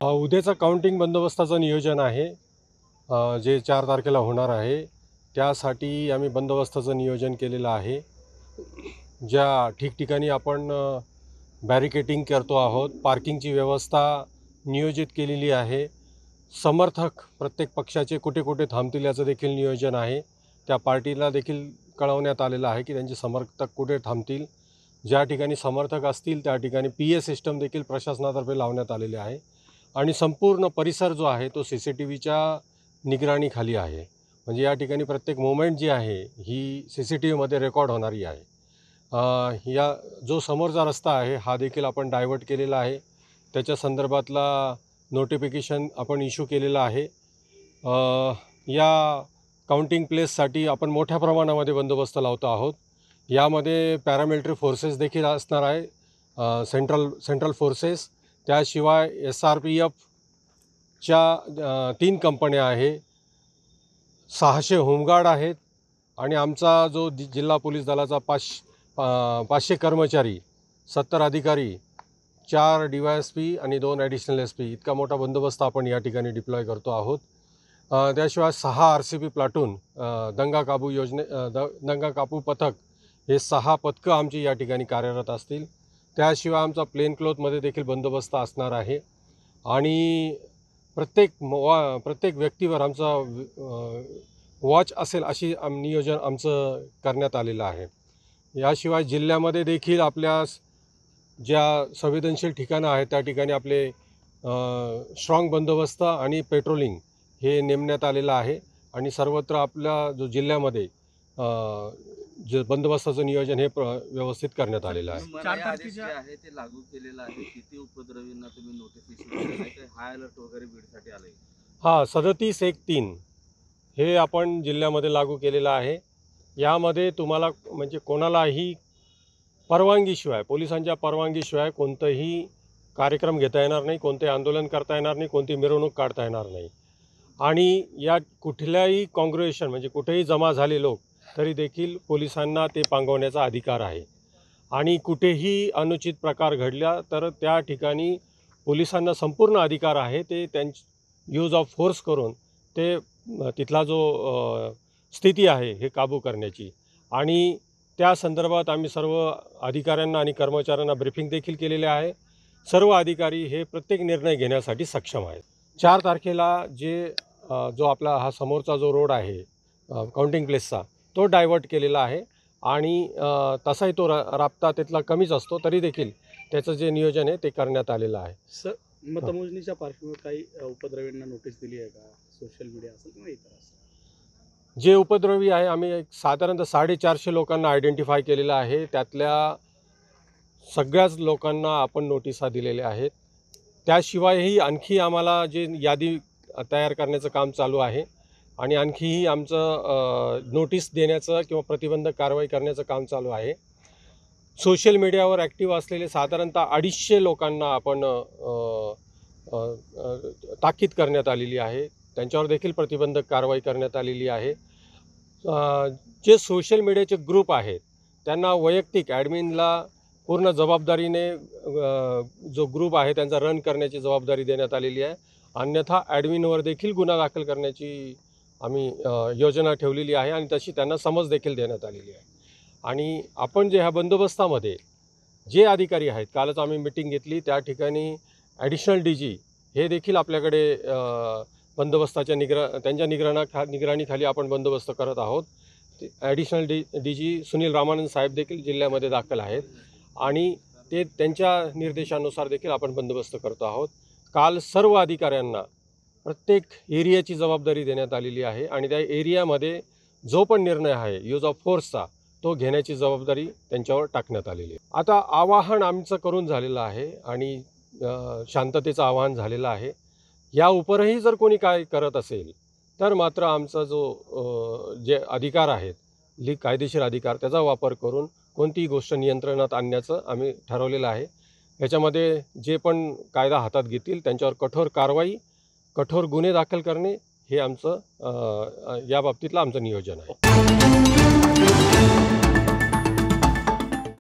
उद्याचा काउंटिंग बंदोबस्ताचं नियोजन आहे, जे 4 तारखेला होणार आहे। त्यासाठी आम्ही बंदोबस्ताचं नियोजन केलेलं आहे। ज्या ठिकठिकाणी आपण बॅरिकेटिंग करतो आहोत, पार्किंगची व्यवस्था नियोजित केलेली आहे। समर्थक प्रत्येक पक्षाचे कुठे कुठे थांबतील याचं देखील नियोजन आहे। त्या पार्टीला देखील कळवण्यात आलेलं आहे की त्यांचे समर्थक कुठे थांबतील। ज्या ठिकाणी समर्थक असतील त्या ठिकाणी PA सिस्टम देखील प्रशासनातर्फे लावण्यात आलेले आहे आणि संपूर्ण परिसर जो आहे तो CCTVच्या निगराणीखाली आहे। म्हणजे या ठिकाणी प्रत्येक मोमेंट जी आहे ही CCTVमध्ये रेकॉर्ड होणारी आहे। या जो समोरचा रस्ता आहे हा देखील आपण डायव्हर्ट केलेला आहे। त्याच्या संदर्भातला नोटिफिकेशन आपण इश्यू केलेला आहे। या काउंटिंग प्लेससाठी आपण मोठ्या प्रमाणामध्ये बंदोबस्त लावतो आहोत। यामध्ये पॅरामिलिटरी फोर्सेस देखील असणार आहे, सेंट्रल फोर्सेस, त्याशिवाय SRPFच्या 3 कंपन्या आहे, 600 होमगार्ड आहेत आणि आमचा जो जिल्हा पोलीस दलाचा 500 कर्मचारी, 70 अधिकारी, 4 DYSP आणि 2 ॲडिशनल SP इतका मोठा बंदोबस्त आपण या ठिकाणी डिप्लॉय करतो आहोत। त्याशिवाय 6 RCP प्लाटून, दंगा काबू पथक, हे 6 पथकं आमची या ठिकाणी कार्यरत असतील। त्याशिवाय आमचा प्लेन क्लोथमध्ये देखील बंदोबस्त असणार आहे आणि प्रत्येक व्यक्तीवर आमचा वॉच असेल अशी नियोजन आमचं करण्यात आलेलं आहे। याशिवाय जिल्ह्यामध्ये देखील आपल्या ज्या संवेदनशील ठिकाणं आहेत त्या ठिकाणी आपले स्ट्रॉंग बंदोबस्त आणि पेट्रोलिंग हे नेमण्यात आलेलं आहे आणि सर्वत्र आपल्या जो जिल्ह्यामध्ये जे बंदोबस्ताचं नियोजन हे व्यवस्थित करण्यात आलेलं आहे। 4 तारखेचे आहे ते लागू केलेलं आहे। किती उपद्रवींना तुम्ही नोटीस इश्यू केलेलं आहे, काही हाय अलर्ट वगैरे बीडसाठी आलंय? हां, 37-1-3 हे आपण जिल्ह्यामध्ये लागू केलेलं आहे। यामध्ये तुम्हाला म्हणजे कोणालाही परवानगीशिवाय, पोलिसांच्या परवानगीशिवाय कोणतंही कार्यक्रम घेता येणार नाही, कोणते आंदोलन करता येणार नाही, कोणती मिरवणूक काढता येणार नाही आणि या कुठल्याही काँग्रेगेशन म्हणजे कुठेही जमा झाले लोक तरी देखील पोलिसांना ते पांगवण्याचा अधिकार आहे आणि कुठेही अनुचित प्रकार घडला तर त्या ठिकाणी पोलिसांना संपूर्ण अधिकार आहे ते यूज ऑफ फोर्स करून ते तिथला जो स्थिती आहे हे काबू करण्याची। आणि त्या संदर्भात आम्ही सर्व अधिकाऱ्यांना आणि कर्मचाऱ्यांना ब्रीफिंग देखील केलेले आहे। सर्व अधिकारी हे प्रत्येक निर्णय घेण्यासाठी सक्षम आहेत। 4 तारखेला जो आपला हा समोरचा जो रोड आहे काउंटिंग प्लेसचा, तो डायव्हर्ट केलेला आहे आणि तसाही तो राबता तिथला कमीच असतो, तरी देखील त्याचं जे नियोजन आहे ते करण्यात आलेलं आहे। मतमोजणीच्या पार्श्वभूमीवर काही उपद्रवींना नोटीस दिली आहे का, सोशल मीडिया असेल किंवा इतर असेल? जे उपद्रवी आहे आम्ही साधारणतः 450 लोकांना आयडेंटिफाय केलेलं आहे। त्यातल्या सगळ्याच लोकांना आपण नोटिसा दिलेल्या आहेत। त्याशिवायही आणखी आम्हाला जे यादी तयार करण्याचं काम चालू आहे आणि आणखीही आमचं नोटीस देण्याचं किंवा प्रतिबंधक कारवाई करण्याचं काम चालू आहे। सोशल मीडियावर ॲक्टिव्ह असलेले साधारणतः 250 लोकांना आपण ताकीद करण्यात आलेली आहे, त्यांच्यावर देखील प्रतिबंधक कारवाई करण्यात आलेली आहे। जे सोशल मीडियाचे ग्रुप आहेत त्यांना वैयक्तिक ॲडमिनला पूर्ण जबाबदारीने जो ग्रुप आहे त्यांचा रन करण्याची जबाबदारी देण्यात आलेली आहे। अन्यथा ॲडमिनवर देखील गुन्हा दाखल करण्याची आम्ही योजना ठेवलेली आहे आणि तशी त्यांना समज देखील देण्यात आलेली आहे। आणि आपण ह्या बंदोबस्तामध्ये जे अधिकारी आहेत, कालच आम्ही मीटिंग घेतली, त्या ठिकाणी ॲडिशनल DG हे देखील आपल्याकडे बंदोबस्ताच्या त्यांच्या निगराणीखाली आपण बंदोबस्त करत आहोत। ॲडिशनल DG सुनील रामानंद साहेब देखील जिल्ह्यामध्ये दाखल आहेत आणि ते त्यांच्या निर्देशानुसार देखील आपण बंदोबस्त करतो आहोत। काल सर्व अधिकाऱ्यांना प्रत्येक एरियाची जबाबदारी देण्यात आलेली आहे आणि त्या एरियामध्ये जो पण निर्णय आहे यूज ऑफ फोर्सचा तो घेण्याची जबाबदारी त्यांच्यावर टाकण्यात आलेली आहे। आता आवाहन आमचं करून झालेलं आहे आणि शांततेचं आवाहन झालेलं आहे। या उपरही जर कोणी काय करत असेल तर मात्र आमचा जे अधिकार आहेत, कायदेशीर अधिकार, त्याचा वापर करून कोणतीही गोष्ट नियंत्रणात आणण्याचं आम्ही ठरवलेलं आहे। याच्यामध्ये जे पण कायदा हातात घेतील त्यांच्यावर कठोर कारवाई, कठोर गुन्हे दाखल करणे हे आमचं या बाबतीतलं आमचं नियोजन आहे।